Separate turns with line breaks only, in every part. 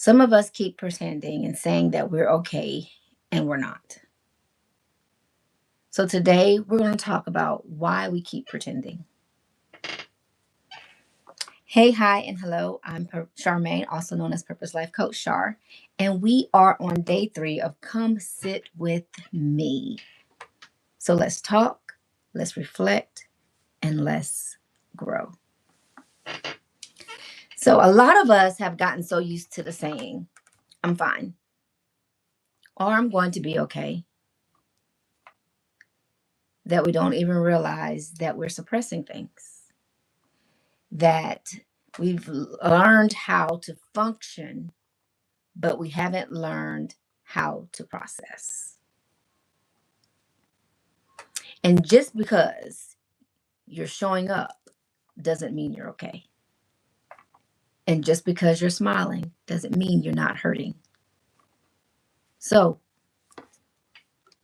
Some of us keep pretending and saying that we're okay and we're not. So today we're going to talk about why we keep pretending. Hey, hi, and hello. I'm Charmaine, also known as Purpose Life Coach Char, and we are on day 3 of Come Sit With Me. So let's talk, let's reflect, and let's grow. So a lot of us have gotten so used to the saying, I'm fine, or I'm going to be okay, that we don't even realize that we're suppressing things, that we've learned how to function, but we haven't learned how to process. And just because you're showing up doesn't mean you're okay. And just because you're smiling doesn't mean you're not hurting. So,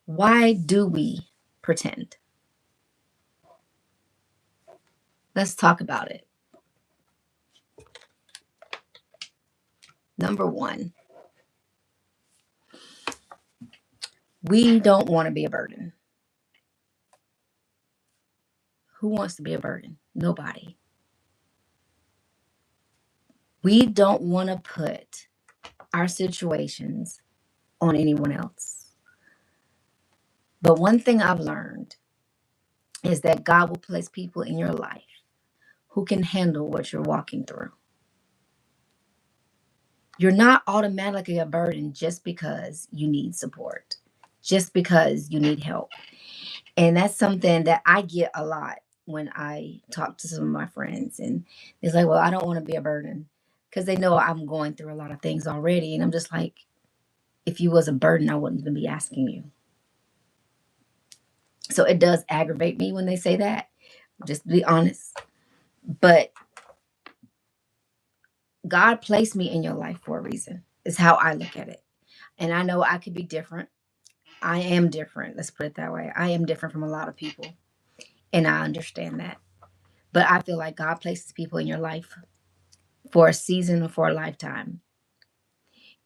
why do we pretend? Let's talk about it. Number one, we don't want to be a burden. Who wants to be a burden? Nobody. We don't want to put our situations on anyone else. But one thing I've learned is that God will place people in your life who can handle what you're walking through. You're not automatically a burden just because you need support, just because you need help. And that's something that I get a lot when I talk to some of my friends. And it's like, well, I don't want to be a burden because they know I'm going through a lot of things already. And I'm just like, if you was a burden, I wouldn't even be asking you. So it does aggravate me when they say that, just to be honest. But God placed me in your life for a reason, is how I look at it. And I know I could be different. I am different. Let's put it that way. I am different from a lot of people. And I understand that. But I feel like God places people in your life for a season or for a lifetime.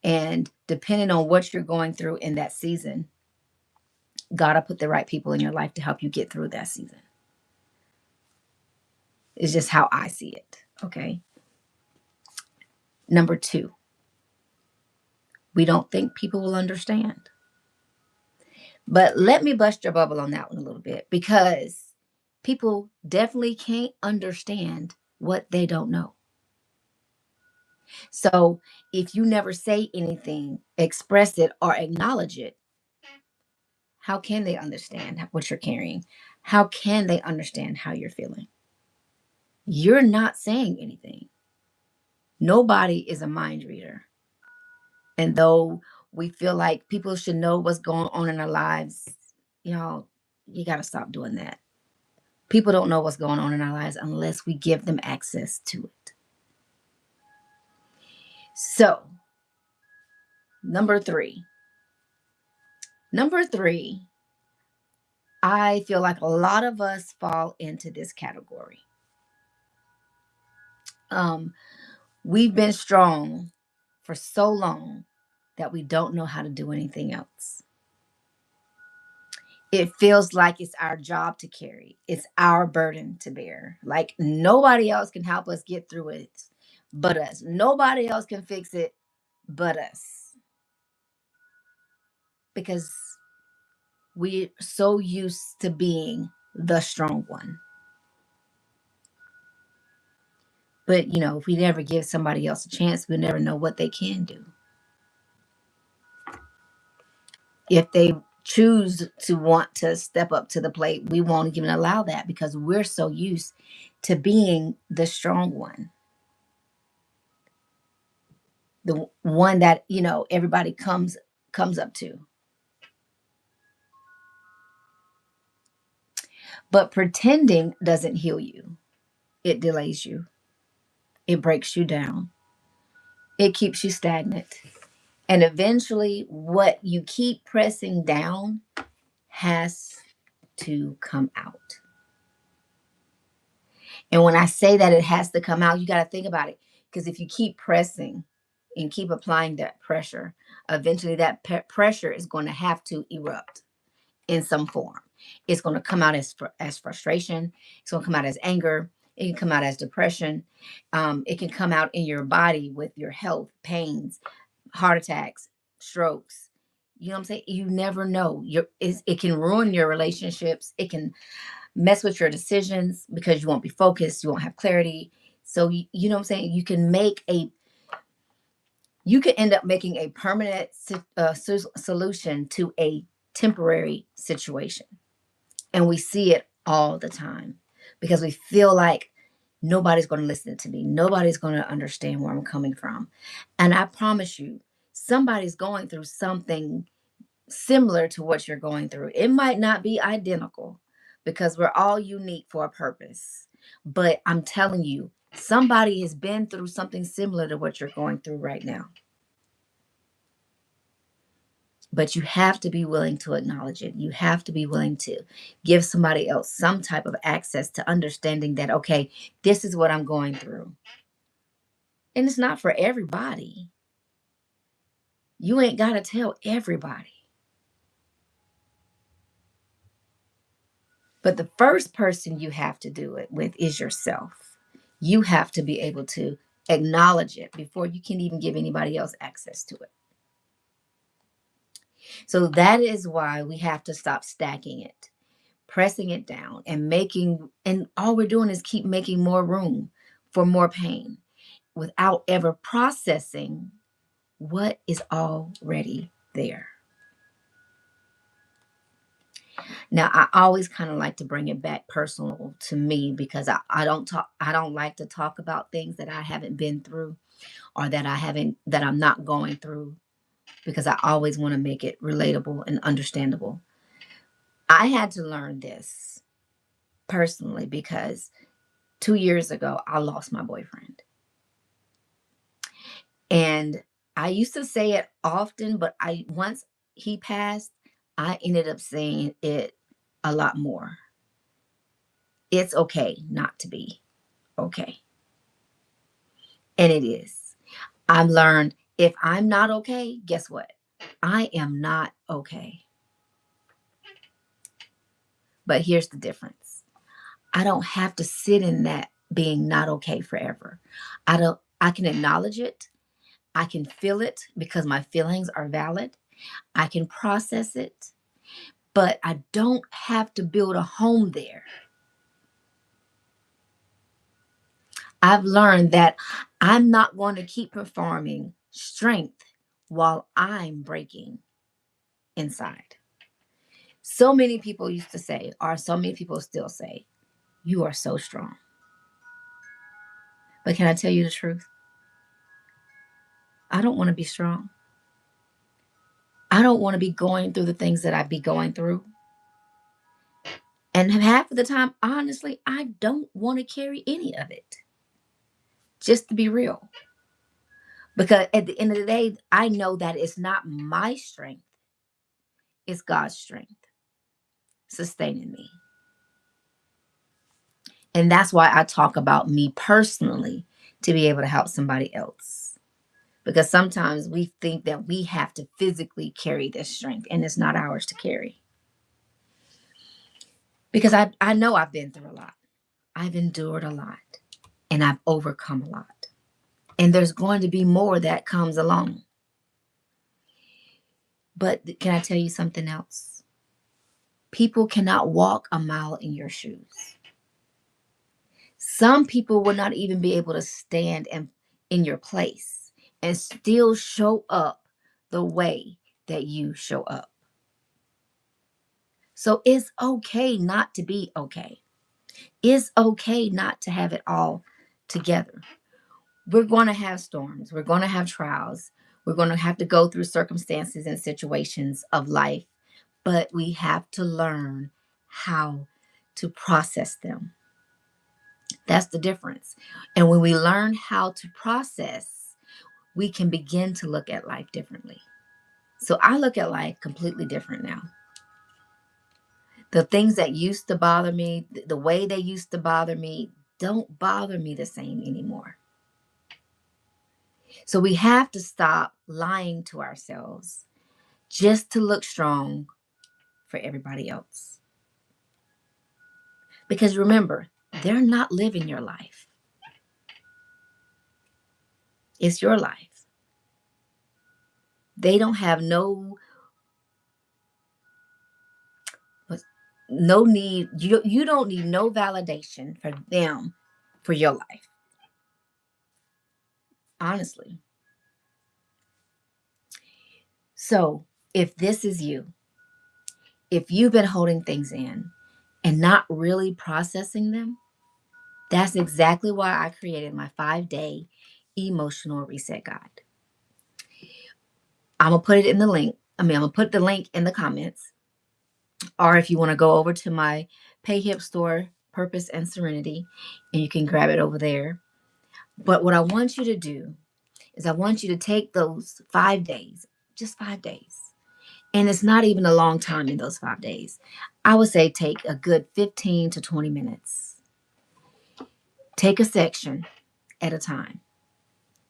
And depending on what you're going through in that season, God will put the right people in your life to help you get through that season. It's just how I see it. Okay. Number 2, we don't think people will understand. But let me bust your bubble on that one a little bit because people definitely can't understand what they don't know. So if you never say anything, express it, or acknowledge it, how can they understand what you're carrying? How can they understand how you're feeling? You're not saying anything. Nobody is a mind reader. And though we feel like people should know what's going on in our lives, you know, you got to stop doing that. People don't know what's going on in our lives unless we give them access to it. So, number 3. Number 3, I feel like a lot of us fall into this category. Um, we've been strong for so long that we don't know how to do anything else. It feels like it's our job to carry. It's our burden to bear. Like nobody else can help us get through it but us. Nobody else can fix it but us. Because we're so used to being the strong one. But, if we never give somebody else a chance, we'll never know what they can do. If they choose to want to step up to the plate, we won't even allow that because we're so used to being the strong one. The one that, everybody comes up to. But pretending doesn't heal you. It delays you. It breaks you down. It keeps you stagnant. And eventually, what you keep pressing down has to come out. And when I say that it has to come out, you got to think about it. Because if you keep pressing, and keep applying that pressure, eventually that pressure is going to have to erupt in some form. It's going to come out as frustration. It's going to come out as anger. It can come out as depression. It can come out in your body with your health, pains, heart attacks, strokes. You know what I'm saying? You never know. It can ruin your relationships. It can mess with your decisions because you won't be focused. You won't have clarity. So you know what I'm saying? You can end up making a permanent solution to a temporary situation. And we see it all the time because we feel like nobody's going to listen to me. Nobody's going to understand where I'm coming from. And I promise you, somebody's going through something similar to what you're going through. It might not be identical because we're all unique for a purpose. But I'm telling you, somebody has been through something similar to what you're going through right now. But you have to be willing to acknowledge it. You have to be willing to give somebody else some type of access to understanding that, okay, this is what I'm going through. And it's not for everybody. You ain't got to tell everybody. But the first person you have to do it with is yourself. You have to be able to acknowledge it before you can even give anybody else access to it. So that is why we have to stop stacking it, pressing it down, and all we're doing is keep making more room for more pain without ever processing what is already there. Now, I always kind of like to bring it back personal to me because I don't like to talk about things that I haven't been through or that I'm not going through because I always want to make it relatable and understandable. I had to learn this personally because 2 years ago I lost my boyfriend. And I used to say it often, but I once he passed, I ended up saying it a lot more. It's okay not to be okay. And it is. I've learned if I'm not okay, guess what? I am not okay. But here's the difference. I don't have to sit in that being not okay forever. I can acknowledge it. I can feel it because my feelings are valid. I can process it, but I don't have to build a home there. I've learned that I'm not going to keep performing strength while I'm breaking inside. So many people used to say, or so many people still say, you are so strong. But can I tell you the truth? I don't want to be strong. I don't want to be going through the things that I be going through. And half of the time, honestly, I don't want to carry any of it. Just to be real. Because at the end of the day, I know that it's not my strength, it's God's strength sustaining me. And that's why I talk about me personally to be able to help somebody else. Because sometimes we think that we have to physically carry this strength and it's not ours to carry. Because I know I've been through a lot, I've endured a lot, and I've overcome a lot. And there's going to be more that comes along. But can I tell you something else? People cannot walk a mile in your shoes. Some people will not even be able to stand in your place and still show up the way that you show up. So it's okay not to be okay. It's okay not to have it all together. We're going to have storms. We're going to have trials. We're going to have to go through circumstances and situations of life, but we have to learn how to process them. That's the difference. And when we learn how to process, we can begin to look at life differently. So I look at life completely different now. The things that used to bother me, the way they used to bother me, don't bother me the same anymore. So we have to stop lying to ourselves just to look strong for everybody else. Because remember, they're not living your life, it's your life. They don't have no need. You don't need no validation for them for your life. Honestly. So if this is you, if you've been holding things in and not really processing them, that's exactly why I created my 5-day emotional reset guide. I'm going to put it in the link. I'm going to put the link in the comments. Or if you want to go over to my PayHip store, Purpose and Serenity, and you can grab it over there. But what I want you to do is I want you to take those 5 days, just 5 days. And it's not even a long time in those 5 days. I would say take a good 15 to 20 minutes. Take a section at a time.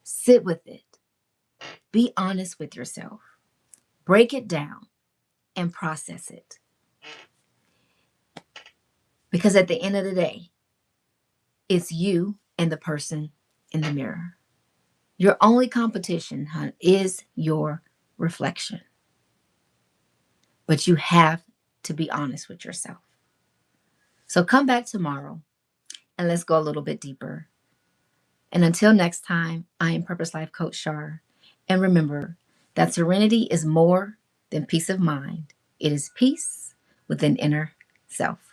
Sit with it. Be honest with yourself. Break it down and process it. Because at the end of the day, it's you and the person in the mirror. Your only competition, hun, is your reflection. But you have to be honest with yourself. So come back tomorrow and let's go a little bit deeper. And until next time, I am Purpose Life Coach Shar. And remember that serenity is more than peace of mind, it is peace within inner self.